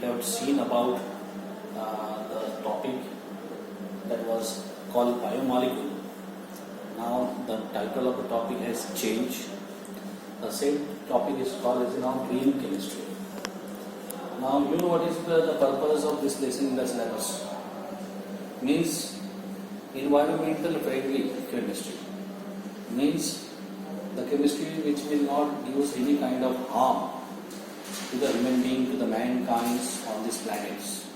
have seen about the topic that was called biomolecule. Now the title of the topic has changed. The same topic is called as now green chemistry. Now you know what is the purpose of this lesson in the syllabus? Means environmental friendly chemistry. Means the chemistry which will not use any kind of harm to the human being, to the mankind on these planets.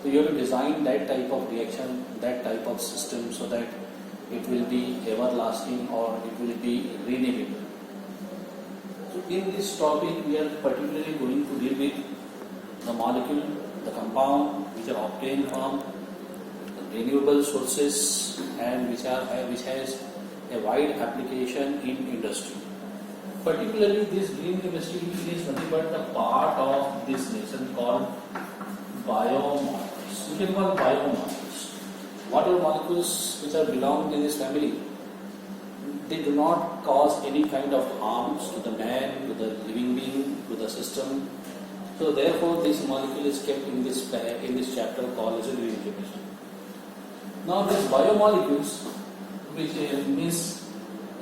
So you have to design that type of reaction, that type of system so that it will be everlasting or it will be renewable. So in this topic we are particularly going to deal with the molecule, the compound which are obtained from the renewable sources and which has a wide application in industry. Particularly this green chemistry is nothing but a part of this lesson called biomolecules. You can call biomolecules. What are molecules which are belong to this family? They do not cause any kind of harms to the man, to the living being, to the system. So therefore this molecule is kept in this chapter called as a green chemistry. Now these biomolecules, which means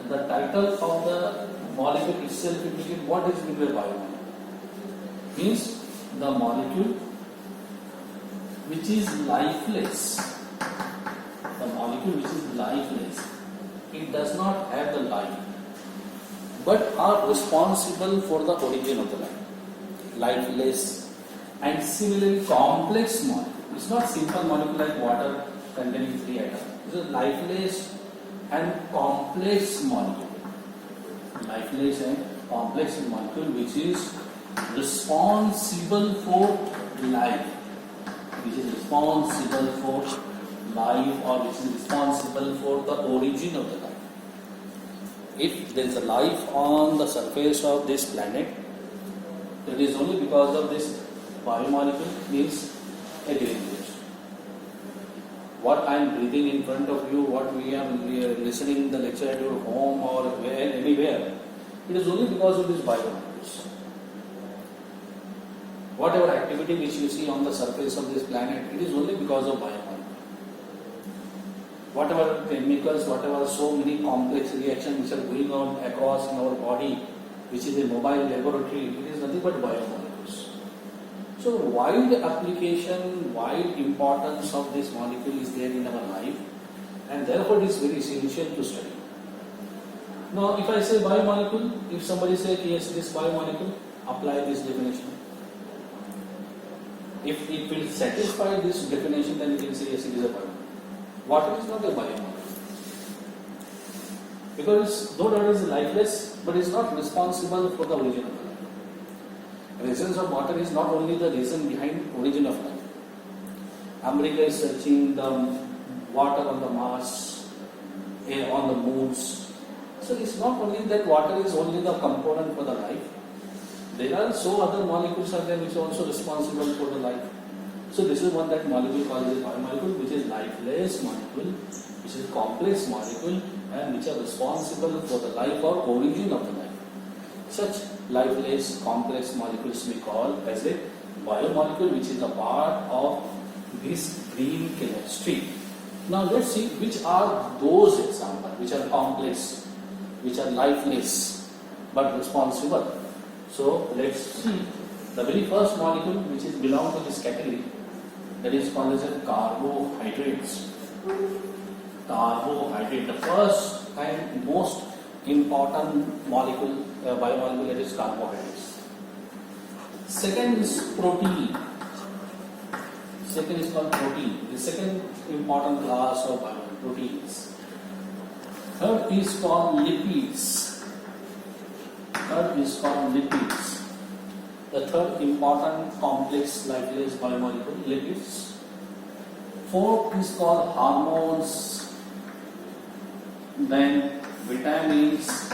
the title of the molecule itself indicates what is meant by biomolecule. Means the molecule which is lifeless. The molecule which is lifeless. It does not have the life, but are responsible for the origin of the life. Lifeless and similarly complex molecule. It's not simple molecule like water containing 3 atoms. It's a lifeless and complex molecule. Lifeless and complex molecule which is responsible for life. Which is responsible for life or which is responsible for the origin of the life. If there is a life on the surface of this planet, it is only because of this biomolecule means a living creature. What I am breathing in front of you, what we are listening the lecture at your home or anywhere, it is only because of these biomolecules. Whatever activity which you see on the surface of this planet, it is only because of biomolecules. Whatever chemicals, whatever so many complex reactions which are going on across in our body, which is a mobile laboratory, it is nothing but biomolecules. So wide application, wide importance of this molecule is there in our life, and therefore it is very essential to study. Now if I say biomolecule, if somebody says yes, this biomolecule, apply this definition. If it will satisfy this definition, then you can say yes, it is a biomolecule. Water is not a biomolecule. Because though it is lifeless, but it is not responsible for the origin of life. Reasons of water is not only the reason behind origin of life. America is searching the water on the Mars, on the moons. So it's not only that water is only the component for the life. There are so other molecules are there which are also responsible for the life. So this is one that molecule called as a biomolecule, which is lifeless molecule, which is complex molecule, and which are responsible for the life or origin of the life. Such lifeless complex molecules we call as a biomolecule, which is a part of this green chemistry. Now let's see which are those examples which are complex, which are lifeless but responsible. So let's see the very first molecule which is belong to this category, that is called as a carbohydrates. Carbohydrate, the first and most important molecule, biomolecule, that is carbohydrates. Second is protein. Second is called protein. The second important class of proteins. Third is called lipids. Third is called lipids. The third important complex lifeless biomolecule, lipids. Fourth is called hormones. Then vitamins.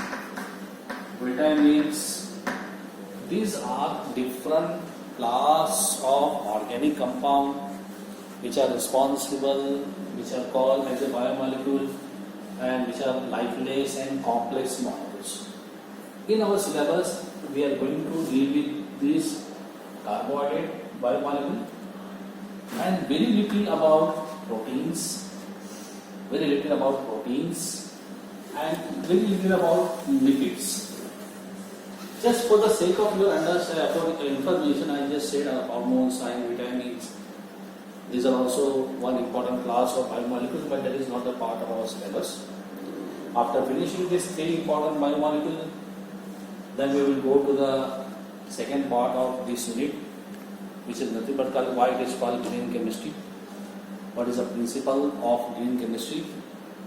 These are different class of organic compound which are responsible, which are called as a biomolecule, and which are lifeless and complex molecules. In our syllabus, we are going to deal with these carbohydrate biomolecule, and very little about proteins, and very little about lipids. Just for the sake of your information, I just said hormones and vitamins. These are also one important class of biomolecules, but that is not a part of our syllabus. After finishing these three important biomolecules, then we will go to the second part of this unit, which is nothing but why it is called green chemistry. What is the principle of green chemistry?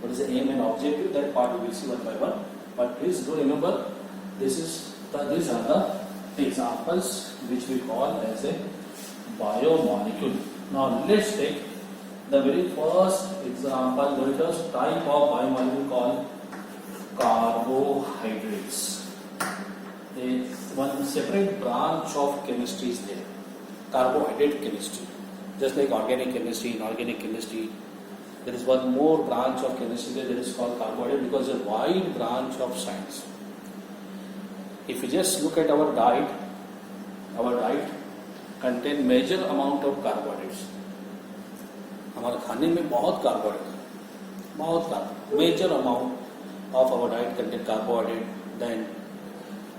What is the aim and objective? That part we will see one by one. But please do remember, these are the examples which we call as a biomolecule. Now let's take the very first example, the first type of biomolecule called carbohydrates. One separate branch of chemistry is there, carbohydrate chemistry. Just like organic chemistry, inorganic chemistry, there is one more branch of chemistry there that is called carbohydrate, because a wide branch of science. If you just look at our diet contain major amount of carbohydrates. हमारे खाने में बहुत carbohydrate, major amount of our diet contain carbohydrate. Then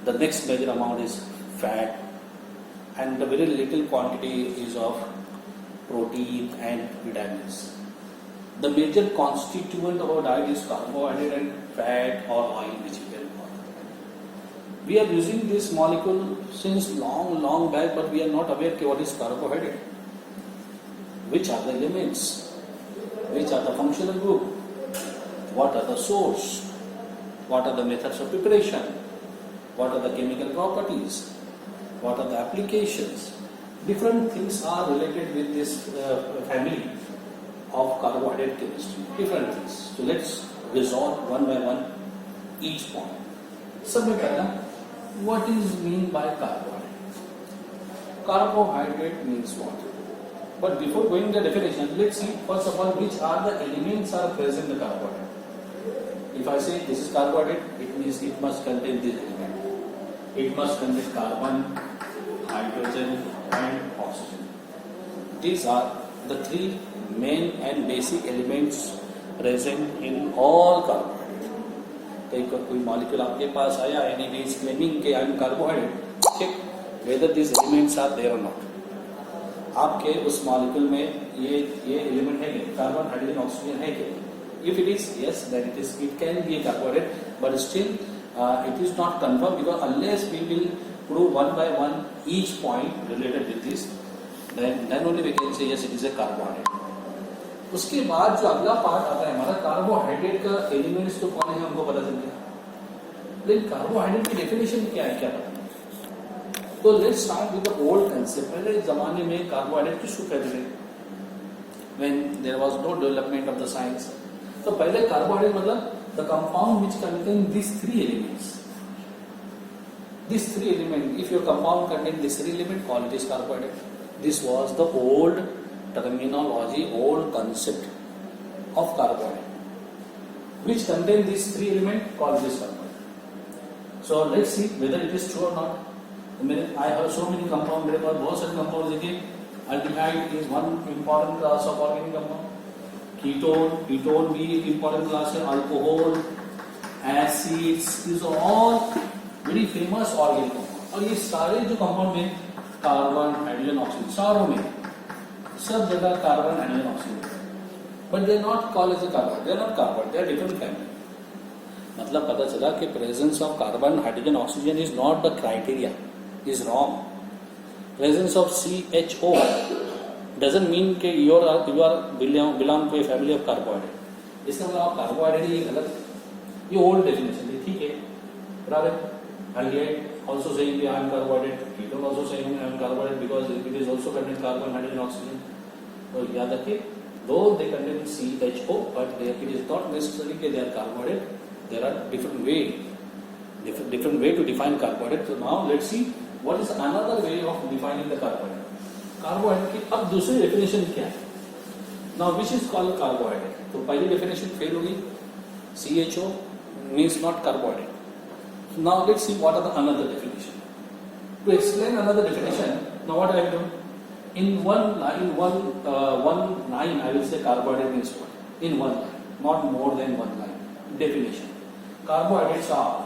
the next major amount is fat, and the very little quantity is of protein and vitamins. The major constituent of our diet is carbohydrate and fat or oil, which we can call. We are using this molecule since long back, but we are not aware what is carbohydrate. Which are the elements? Which are the functional group? What are the source? What are the methods of preparation? What are the chemical properties? What are the applications? Different things are related with this family of carbohydrate chemistry. Different things. So let's resolve one by one each point. Sabse pehla, what is mean by carbohydrate? Carbohydrate means what? But before going to the definition, let's see first of all which are the elements are present in the carbohydrate. If I say this is carbohydrate, it means it must contain this element. It must contain carbon, hydrogen and oxygen. These are the three main and basic elements present in all carbohydrates. कोई molecule आपके पास आया and it is claiming कि I am carbohydrate, check whether these elements are there or not. आपके उस molecule में ये element है क्या? Carbon, hydrogen, oxygen है क्या? If it is yes, then it can be a carbohydrate, but still it is not confirmed, because unless we will prove one by one each point related with this, then only we can say yes, it is a carbohydrate. उसके बाद जो अगला part आता है हमारा carbohydrate का elements तो कौन है हमको पता चल गया, लेकिन कार्बोहाइड्रेट की डेफिनेशन क्या है, क्या पता? तो let's start with the old concept. पहले जमाने में कार्बोहाइड्रेट किसको कहते थे? When there was no development of the science. तो पहले कार्बोहाइड्रेट मतलब the compound which contain this three elements. These three elements, if your compound contains this three element, call it is carbohydrate. This was the old terminology, old concept of carbohydrate, which contain these three elements, call this carbohydrate. So let's see whether it is true or not. I have so many compounds. मेरे पास बहुत सारे compounds देखिए. Aldehyde is one important class of organic compound. Ketone भी एक important class है. Alcohol, acids, these are all very famous organic compound. और ये सारे जो compound में कार्बन, हाइड्रोजन, ऑक्सीजन, चारों में सब जगह carbon, hydrogen, oxygen, but they are not called as a carbohydrate. They are not carbohydrate. They are different family. मतलब पता चला कि presence of carbon, hydrogen, oxygen is not the criteria. Is wrong. Presence of CHO doesn't mean कि you are belong to a family of carbohydrate. इसका मतलब आप carbohydrate ही गलत. ये old definition है, ठीक है. बराबर. Aldehyde also saying I am carbohydrate. Ketone also saying I am carbohydrate because it is also contain carbon, hydrogen, oxygen. तो याद रखिए, though they contain CHO, but it is not necessary that they are carbohydrate. There are different way to define carbohydrate. So now let's see what is another way of defining the carbohydrate. Carbohydrate की अब दूसरी definition क्या है? Now which is called carbohydrate? तो पहली definition fail होगी. CHO means not carbohydrate. Now let's see what are the another definition. To explain another definition, Now what I have done? In one line, one line, I will say carbohydrate means what? In one line, not more than one line. Definition. Carbohydrates are.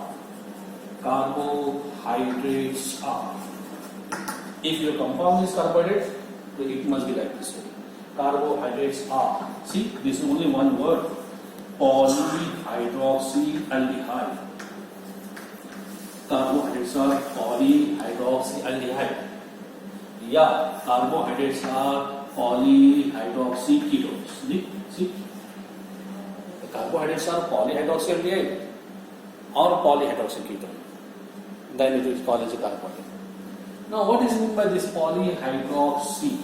If your compound is carbohydrate, then it must be like this way. Carbohydrates are. See, this is only one word. Polyhydroxyaldehyde. Carbohydrates are polyhydroxyaldehyde. Yeah, carbohydrates are polyhydroxyketones. See? The carbohydrates are polyhydroxyaldehyde or polyhydroxyketone. Then it is called as a carbohydrate. Now, what is meant by this polyhydroxy?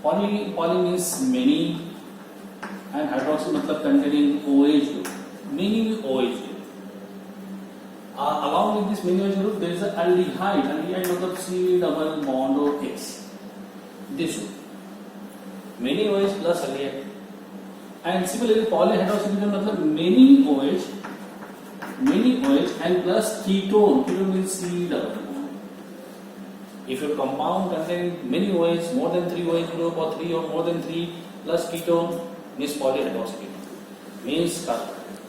Poly means many, and hydroxy matlab containing OH group. Many OH group. Along with this many OH group, there is an aldehyde. Aldehyde matlab C double bond O X. This one. Many OH plus aldehyde. And similarly, polyhydroxyketone matlab many OH and plus ketone. Ketone means C double bond. If your compound contains many OH, more than 3 OH group or 3 or more than 3 plus ketone, means polyhydroxyketone, means carbohydrate.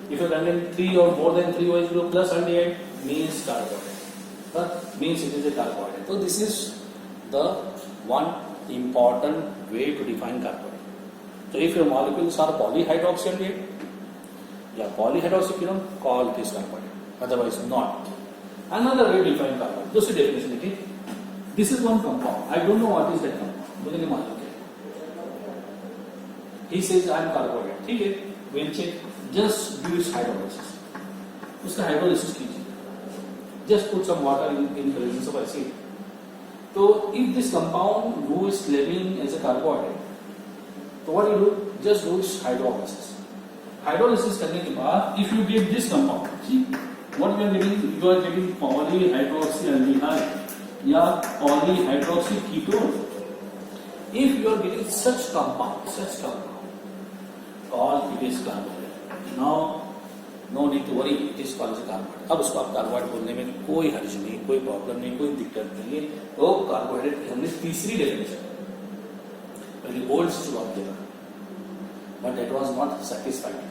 If you contain 3 or more than 3 OH group plus aldehyde, means carbohydrate. But means it is a carbohydrate. So this is the one important way to define carbohydrate. So if your molecules are polyhydroxyaldehyde, polyhydroxyketone, call it is carbohydrate. Otherwise not. Another way to define carbohydrate. Just a definition, okay? This is one compound. I don't know what is that compound. मुझे नहीं मालूम क्या. He says I am carbohydrate. ठीक है? We'll check. Just do its hydrolysis. उसका hydrolysis कीजिए. Just put some water in presence of acid. So if this compound who is claiming as a carbohydrate, so what you do? Just do its hydrolysis. Hydrolysis करने के बाद, if you get this compound, see what you are getting? You are getting polyhydroxyaldehyde. Polyhydroxyketone. If you are getting such compound, call it is carbohydrate. Now, no need to worry, it is called as a carbohydrate. अब उसको आप carbohydrate बोलने में कोई हर्ज नहीं, कोई problem नहीं, कोई दिक्कत नहीं है. तो कार्बोहाइड्रेट की हमने तीसरी डेफिनेशन पहले ओल्ड शुरुआत किया, but that was not satisfied.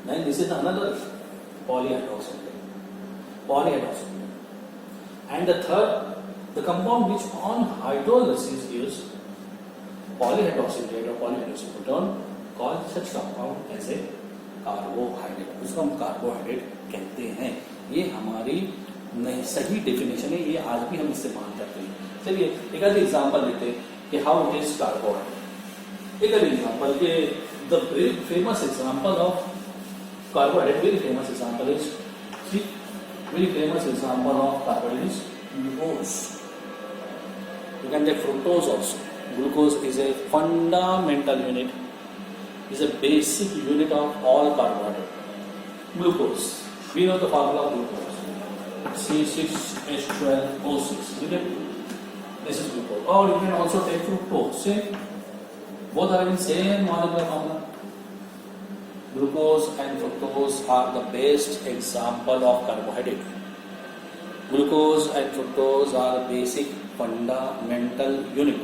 Then this is another polyhydroxylate. And the third, the compound which on hydrolysis is polyhydroxylate or polyhydroxyketone, call such compound as a carbohydrate. उसको हम carbohydrate कहते हैं. ये हमारी नहीं सही डेफिनेशन है, ये आज भी हम इस्तेमाल करते हैं. चलिए एक आध एग्जांपल लेते हैं कि हाउ इट इज कार्बोहाइड्रेट. एक आध एग्जांपल के the very famous example of carbohydrate, very famous example is, see, very famous example of carbohydrate is glucose. You can take fructose also. Glucose is a fundamental unit, is a basic unit of all carbohydrate. Glucose, we know the formula of glucose, C6H12O6. Okay? This is glucose. Or you can also take fructose. See, both are in same molecular formula. Glucose and fructose are the best example of carbohydrate. Glucose and fructose are basic fundamental unit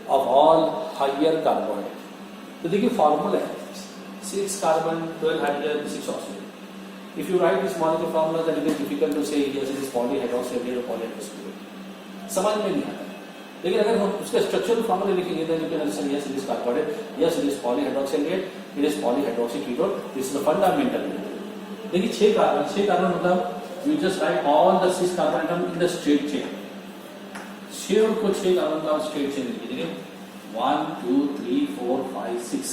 of all higher carbohydrate. तो देखिए formula है 6 carbon 12 hydrogen 6 oxygen. If you write this molecular formula, then it is difficult to say yes it is polyhydroxylate or polyhydroxylate. समझ में नहीं आता. लेकिन अगर हम उसका स्ट्रक्चरल फॉर्मूला लिखेंगे then you can understand yes it is carbohydrate, yes it is polyhydroxylate, it is polyhydroxyketone. This is the fundamental unit. देखिए 6 कार्बन मतलब you just write all the 6 carbon atom in the straight chain. 6 को 6 carbon का straight chain लिखिए. 1 2 3 4 5 6.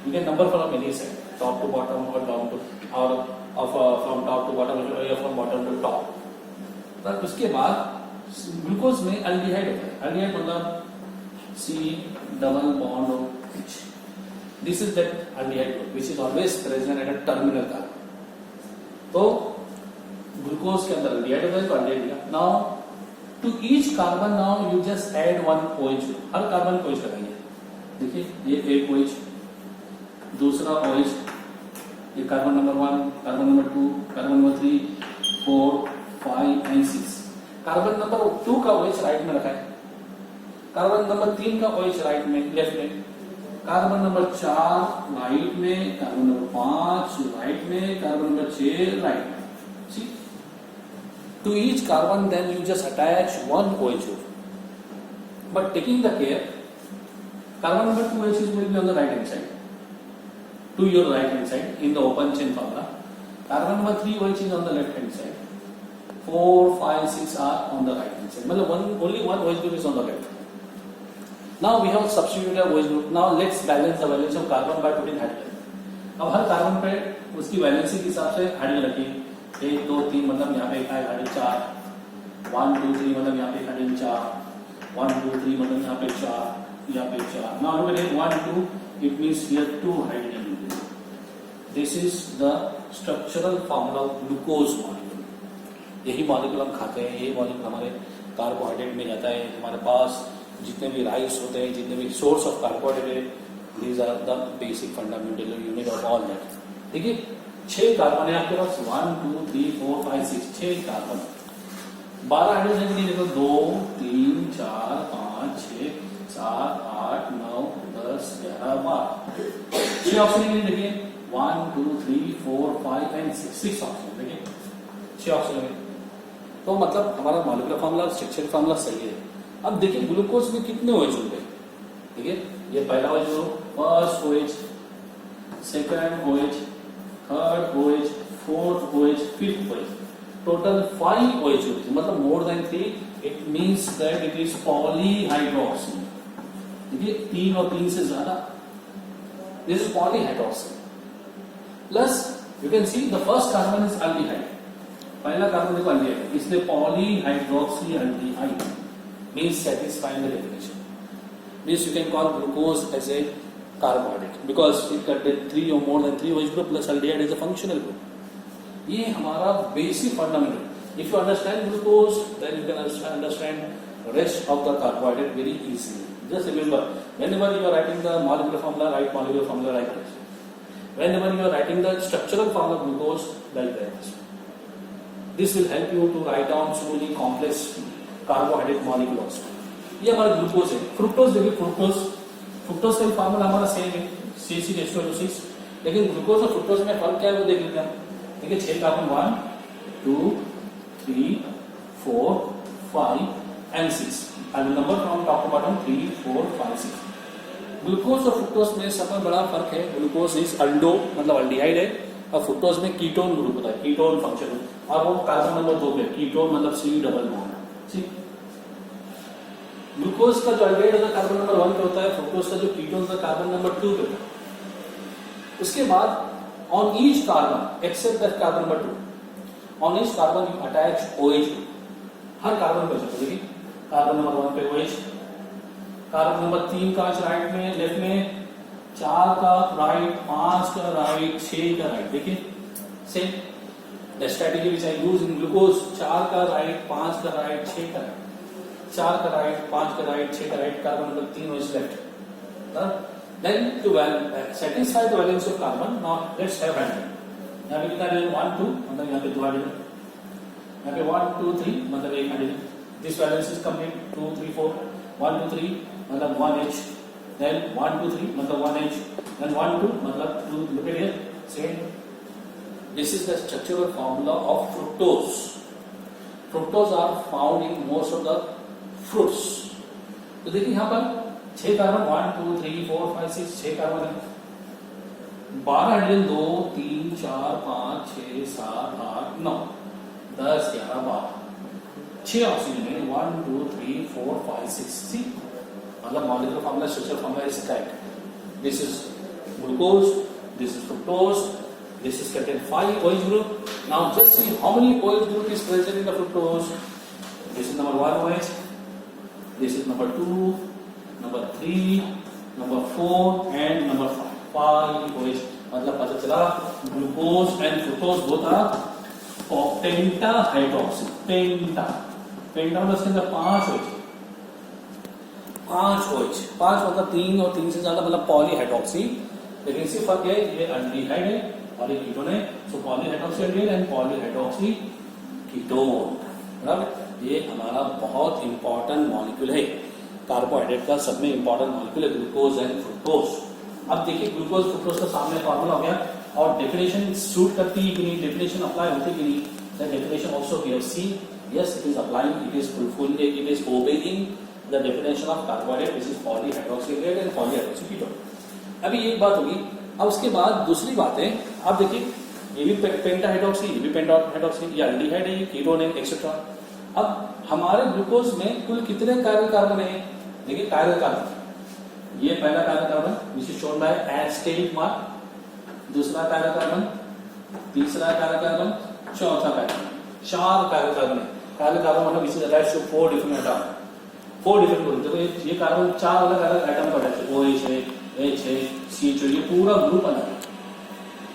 You can number from any side, top to bottom or down to or from top to bottom or from bottom to top. पर उसके बाद glucose में aldehyde होता है. Aldehyde मतलब C double bond H. This is that aldehyde group which is always present at a terminal carbon. तो glucose के अंदर aldehyde होता है तो aldehyde लिखा. Now to each carbon now you just add one OH group. Her carbon को OH लगाइए. देखिए ये एक OH, दूसरा OH, ये carbon number 1, carbon number 2, carbon number 3, 4, 5 and 6. Carbon number 2 का OH राइट में रखा है, कार्बन नंबर 3 का OH राइट में, लेफ्ट में, कार्बन नंबर 4 राइट में, कार्बन नंबर 5 राइट में, कार्बन नंबर 6 राइट में. See, to each carbon then you just attach one OH group, but taking the care, carbon number 2 OH will be on the right hand side, to your right hand side in the open chain formula. Carbon number 3 OH is on the left hand side. 4, 5, 6 are on the right hand side. मतलब only one OH group is on the left. Now we have substituted OH group. Now let's balance the valence of carbon by putting hydrogen. अब हर carbon पे उसकी valency के हिसाब से hydrogen रखिए. 1, 2, 3 मतलब यहाँ पे एक हाइड्रोजन 4. 1, 2, 3 मतलब यहाँ पे हाइड्रोजन 4. 1, 2, 3 मतलब यहाँ पे 4. यहाँ पे 4. Now look at it. 1, 2. It means here 2 hydrogen. This is the structural formula of glucose molecule. यही मॉलिक्यूल हम खाते हैं, यही मॉलिक्यूल हमारे कार्बोहाइड्रेट में जाता है. हमारे पास जितने भी राइस होते हैं, जितने भी source of carbohydrate, these are the basic fundamental unit of all that. देखिए 6 कार्बन है आपके पास. 1, 2, 3, 4, 5, 6 6 कार्बन. 12 हाइड्रोजन के लिए देखो 2, 3, 4, 5, 6, 7, 8, 9, 10, 11, 12. 6 ऑप्शन के लिए देखिए 1, 2, 3, 4, 5 एंड 6 ऑप्शन. देखिए 6 ऑप्शन है. तो मतलब हमारा मॉलिक्यूलर फार्मूला, स्ट्रक्चर फार्मूला सही है. अब देखिए ग्लूकोज में कितने OH होंगे. देखिए ये पहला OH, first OH, second OH, third OH, fourth OH, fifth OH. Total 5 OH होते हैं. मतलब more than 3. It means that it is polyhydroxy. देखिए 3 और 3 से ज्यादा. This is polyhydroxy. Plus you can see the first carbon is aldehyde. पहला carbon देखो aldehyde, इसलिए polyhydroxy aldehyde means satisfying the definition. Means you can call glucose as a carbohydrate because it contains 3 or more than 3 OH group plus aldehyde is a functional group. ये हमारा basic fundamental. If you understand glucose, then you can understand rest of the carbohydrate very easily. Just remember, whenever you are writing the molecular formula, write molecular formula like this. Whenever you are writing the structural formula of glucose, like that. This will help you to write down so many complex carbohydrate molecules. ये हमारा glucose है. Fructose देखिए, fructose का formula हमारा same है, C6H12O6. लेकिन glucose और fructose में फर्क क्या है वो देख लेते हैं. देखिए 6 carbon 1, 2, 3, 4, 5 and 6. I will number from top to bottom 3, 4, 5, 6. Glucose और फ्रुक्टोज में सबसे बड़ा फर्क है. ग्लूकोज इज अल्डो मतलब अल्डिहाइड है और फ्रुक्टोज में कीटोन ग्रुप होता है, कीटोन फंक्शन. और वो कार्बन नंबर 2 पे कीटोन मतलब C डबल बॉन्ड. ग्लूकोज का जो अल्डिहाइड होता है कार्बन नंबर 1 पे होता है. फ्रुक्टोज का जो कीटोन होता है कार्बन नंबर 2 पे होता है. उसके बाद on each carbon except that carbon number 2, on each carbon you attach OH. हर कार्बन पे होता है. कार्बन नंबर 1 पे OH, कार्बन नंबर 3 का राइट में, लेफ्ट में, 4 का राइट, 5 का राइट, 6 का राइट. देखिए same the strategy which I use in glucose. 4 का राइट, 5 का राइट, 6 का राइट, 4 का राइट, 5 का राइट, 6 का right, carbon number 3 is left. Then to satisfy the valence of carbon, now let's have hydrogen. यहाँ पे कितना हाइड्रोजन 1, 2 मतलब यहाँ पे 2 हाइड्रोजन. यहाँ पे 1, 2, 3 मतलब 1 hydrogen. This valence is complete. 2, 3, 4. 1, 2, 3 मतलब 1 H. Then 1, 2, 3 मतलब 1 H. Then 1, 2 मतलब 2. Look at here. Same. This is the structural formula of fructose. Fructose are found in most of the fruits. तो देखिए यहाँ पर 6 कार्बन 1, 2, 3, 4, 5, 6 6 कार्बन है. 12 हाइड्रोजन 2, 3, 4, 5, 6, 7, 8, 9, 10, 11, 12. 6 ऑक्सीजन है. 1, 2, 3, 4, 5, 6. सी मतलब molecular formula, structural formula is correct. This is glucose, this is fructose, this is contain 5 OH group. Now just see how many OH group is present in the fructose. This is number 1 OH, this is number 2, number 3, number 4 and number 5. 5 OH. मतलब पता चला glucose and fructose both are pentahydroxy. Penta मतलब इसके अंदर 5 OH. 5 OH 5 मतलब 3 और 3 से ज्यादा मतलब पॉलीहाइड्रोक्सी. लेकिन सिर्फ फर्क है ये अल्डिहाइड है, पॉलीकीटोन है. So polyhydroxy aldehyde and polyhydroxy ketone. बराबर. ये हमारा बहुत इंपॉर्टेंट मॉलिक्यूल है कार्बोहाइड्रेट का, सब में इंपॉर्टेंट मॉलिक्यूल है ग्लूकोज एंड फ्रुक्टोज। अब देखिए ग्लूकोज फ्रुक्टोज का सामने फॉर्मूला हो गया और डेफिनेशन सूट करती है कि नहीं, डेफिनेशन अप्लाई होती कि नहीं। The definition also we have seen, yes it is applying, it is fulfilling, it is obeying the definition of carbohydrate which is polyhydroxylate and polyhydroxyketone. अभी एक बात होगी, अब उसके बाद दूसरी बात है, आप देखिए ये भी पेंटाहाइड्रोक्सी, ये भी पेंटाहाइड्रोक्सी, ये एल्डिहाइड है, ये कीटोन है, एक्सेट्रा। अब हमारे ग्लूकोज में कुल कितने कायरल कार्बन है? देखिए कायरल कार्बन, ये पहला chiral carbon which is shown by asterisk mark, दूसरा कायरल कार्बन, तीसरा कायरल कार्बन, चौथा कायरल, 4 कायरल कार्बन है। कायरल कार्बन मतलब which is attached to 4 different atom, 4 different group. देखो ये कार्बन 4 अलग अलग एटम पर अटैच है, OH है, H है, CH है, ये पूरा ग्रुप अलग है।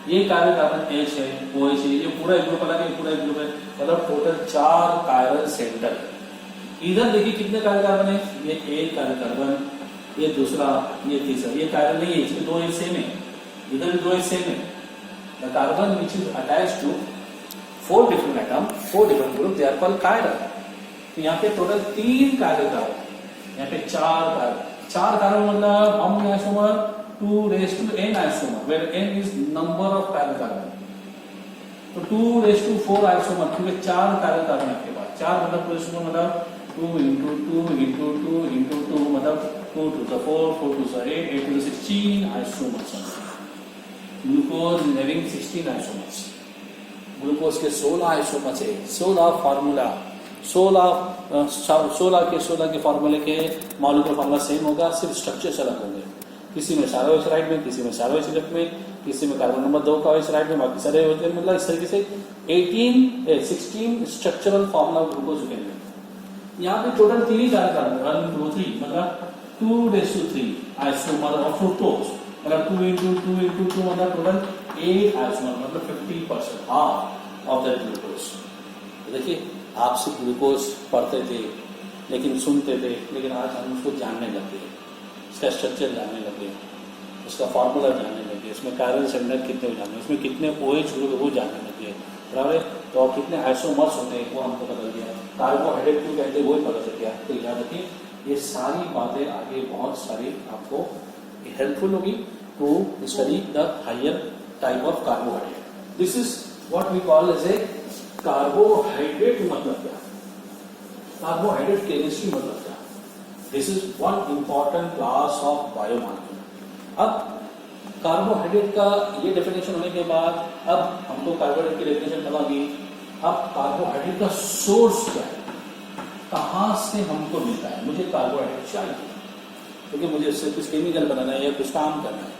ये कायरल कार्बन H है, OH है, ये पूरा एक ग्रुप अलग है, पूरा एक ग्रुप है, मतलब टोटल 4 कायरल सेंटर है। इधर देखिए कितने कायरल कार्बन है, ये एक कायरल कार्बन, ये दूसरा, ये तीसरा, ये कायरल नहीं है, इसमें 2 H सेम है, इधर भी 2 H सेम है। The carbon which is attached to 4 different atom, 4 different group, they are called chiral. तो यहाँ पे टोटल 3 कायरल कार्बन, यहाँ पे 4 कायरल, 4 कार्बन मतलब how many isomer? 2 raised to n isomer, where n is number of chiral carbon. तो 2 raised to 4 isomer, क्योंकि 4 chiral carbon आपके पास, 4 मतलब 2 isomer मतलब 2 into 2 into 2 into 2 मतलब 2 to the 4, 4 to the 8, 8 to the 16 isomers. Glucose is having 16 isomers. Glucose के 16 isomers है, 16 formula, 16 के फार्मूले के मॉलिक्यूलर फार्मूला सेम होगा, सिर्फ स्ट्रक्चर अलग होंगे। किसी में सारोइस राइट में, किसी में सारोइस लेफ्ट में, किसी में कार्बन नंबर 2 का इस राइट में, बाकी सारे होते हैं। मतलब इस तरीके से 16 स्ट्रक्चरल फार्मूला ग्लूकोज के लिए। यहाँ पे टोटल 3 कार्बन, 1 2 3 मतलब 2:3 आइसोमर ऑफ फ्रुक्टोज, मतलब 2 into 2 into 2 मतलब टोटल 8 आइसोमर, मतलब 50%, हाफ ऑफ दैट ग्लूकोज। देखिए आप सिर्फ ग्लूकोज पढ़ते थे, लेकिन सुनते थे, लेकिन आज हम उसको जानने लगे, इसका स्ट्रक्चर जानने लगे, उसका फार्मूला जानने लगे, इसमें कायरल सेंटर कितने जानने, उसमें कितने OH ग्रुप है वो जानने लगे, बराबर है। तो कितने आइसोमर्स होते हैं वो हमको बदल दिया, कार्बोहाइड्रेट क्यों कहते हैं वो ही पता चल गया। तो याद रखिए ये सारी बातें आगे बहुत सारी आपको हेल्पफुल होगी to study the higher type of carbohydrate. This is what we call as a carbohydrate मतलब क्या, कार्बोहाइड्रेट केमिस्ट्री मतलब क्या। This is one important class of biomolecule. अब कार्बोहाइड्रेट का ये डेफिनेशन होने के बाद अब हमको कार्बोहाइड्रेट की डेफिनेशन पता होगी। अब कार्बोहाइड्रेट का सोर्स क्या है, कहाँ से हमको मिलता है, मुझे कार्बोहाइड्रेट चाहिए क्योंकि मुझे इससे कुछ केमिकल बनाना है या कुछ काम करना है।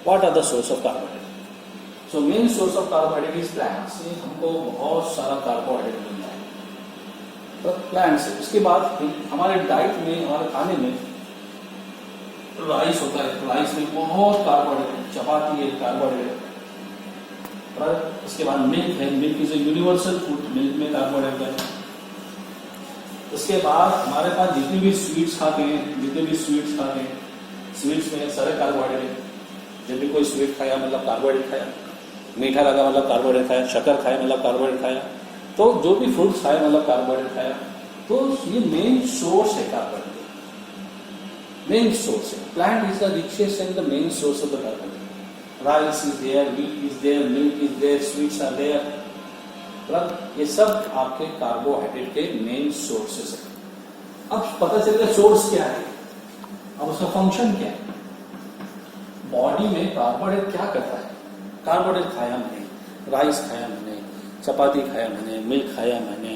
What are the source of carbohydrate? So main source of carbohydrate is plant से हमको बहुत सारा कार्बोहाइड्रेट मिलता है, तो प्लांट से। उसके बाद हमारे डाइट में, हमारे खाने में राइस होता है, तो राइस में बहुत कार्बोहाइड्रेट, चपाती है कार्बोहाइड्रेट। उसके बाद मिल्क है, milk is a universal food, milk में कार्बोहाइड्रेट है। उसके बाद हमारे पास जितने भी स्वीट्स खाते हैं, स्वीट्स में सारे कार्बोहाइड्रेट। जब भी कोई स्वीट खाया मतलब कार्बोहाइड्रेट खाया, मीठा लगा मतलब कार्बोहाइड्रेट खाया, शक्कर खाया मतलब कार्बोहाइड्रेट खाया, तो जो भी फ्रूट्स खाए मतलब कार्बोहाइड्रेट खाया। तो ये मेन सोर्स है कार्बोहाइड्रेट, मेन सोर्स है। Plant is the richest and the main source of the carbohydrate. Rice is there, wheat is there, milk is there, sweets are there, ये सब आपके कार्बोहाइड्रेट के मेन सोर्सेस है। अब पता चल गया सोर्स क्या है, अब उसका फंक्शन क्या है। बॉडी में कार्बोहाइड्रेट क्या करता है, कार्बोहाइड्रेट खाया मैंने, राइस खाया मैंने, चपाती खाया मैंने, मिल्क खाया मैंने,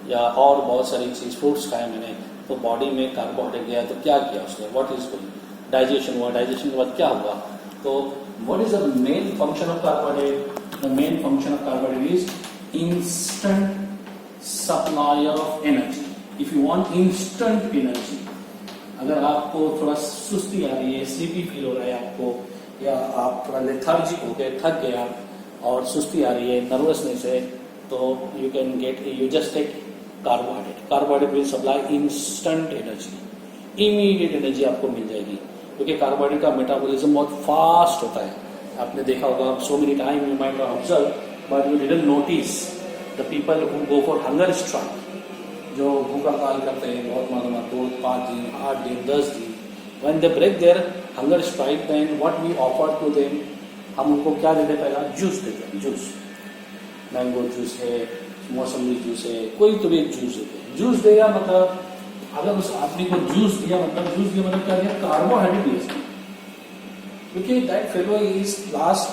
या और बहुत सारी चीज फ्रूट्स खाया मैंने, तो बॉडी में कार्बोहाइड्रेट गया तो क्या किया उसने, व्हाट इज गोइंग, डाइजेशन हुआ, डाइजेशन के बाद क्या हुआ। तो what is the main function of carbohydrate? The main function of carbohydrate is instant supply of energy. If you want instant energy, अगर आपको थोड़ा सुस्ती आ रही है, स्लीपी फील हो रहा है आपको, या आप थोड़ा लेथार्जिक हो गए, थक गए आप और सुस्ती आ रही है, नर्वसनेस है, तो you just take carbohydrate. Carbohydrate will supply instant energy, immediate energy आपको मिल जाएगी, क्योंकि कार्बोहाइड्रेट का मेटाबॉलिज्म बहुत फास्ट होता है। आपने देखा होगा, so many times you might have observed, but you didn't notice the people who go for hunger strike, जो भूख हड़ताल करते हैं बहुत मालूम 2-5 दिन 8 दिन 10 दिन, when they break their hunger strike, then what we offer to them, हम उनको क्या देते हैं? पहला जूस देते हैं, जूस, मैंगो जूस है, मौसमी जूस है, कोई तो भी एक जूस देते हैं। जूस देगा मतलब अगर उस आदमी को जूस दिया मतलब क्या दिया? कार्बोहाइड्रेट दिया, क्योंकि that fellow is last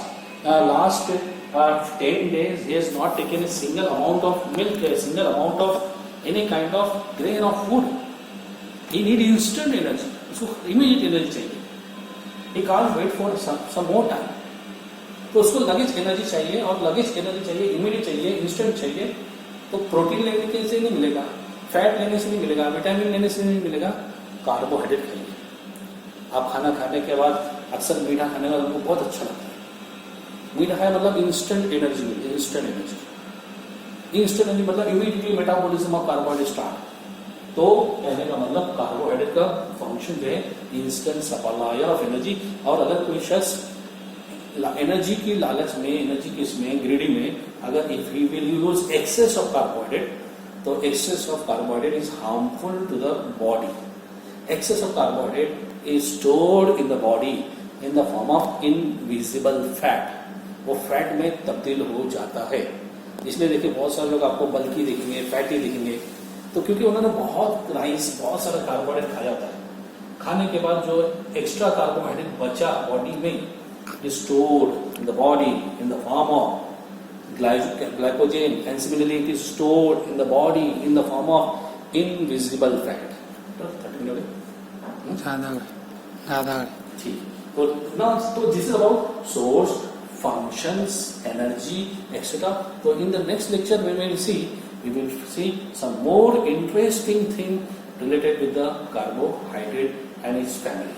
10 days he has not taken a single amount of milk, a single amount of any kind of grain of food. He need instant energy, उसको immediate energy चाहिए, he can't wait for some more time, तो उसको luggage energy चाहिए, और luggage energy चाहिए, immediate चाहिए, instant चाहिए। तो प्रोटीन लेने से नहीं मिलेगा, फैट लेने से नहीं मिलेगा, विटामिन लेने से नहीं मिलेगा, कार्बोहाइड्रेट खाइए। आप खाना खाने के बाद अक्सर मीठा खाने का हमको बहुत अच्छा लगता है, मीठा है मतलब इंस्टेंट एनर्जी मिलती है, इंस्टेंट एनर्जी मतलब immediately metabolism of carbohydrate start. तो कहने का मतलब कार्बोहाइड्रेट का फंक्शन जो है इंस्टेंट सप्लायर ऑफ एनर्जी। और अगर कोई शख्स एनर्जी की लालच में, एनर्जी की इसमें ग्रीडी में, अगर if he will use excess of carbohydrate, तो excess of carbohydrate is harmful to the body. Excess of carbohydrate is stored in the body in the form of invisible fat, वो fat में तब्दील हो जाता है। इसलिए देखिए बहुत सारे लोग आपको बल्कि दिखेंगे, फैटी दिखेंगे, तो क्योंकि उन्होंने बहुत राइस, बहुत सारा कार्बोहाइड्रेट खाया होता है। खाने के बाद जो एक्स्ट्रा कार्बोहाइड्रेट बचा बॉडी में, is stored in the body in the form of glycogen, and similarly it is stored in the body in the form of invisible fat. So now, so this is about source, functions, energy, etc. So in the next lecture we will see some more interesting thing related with the carbohydrate and its family.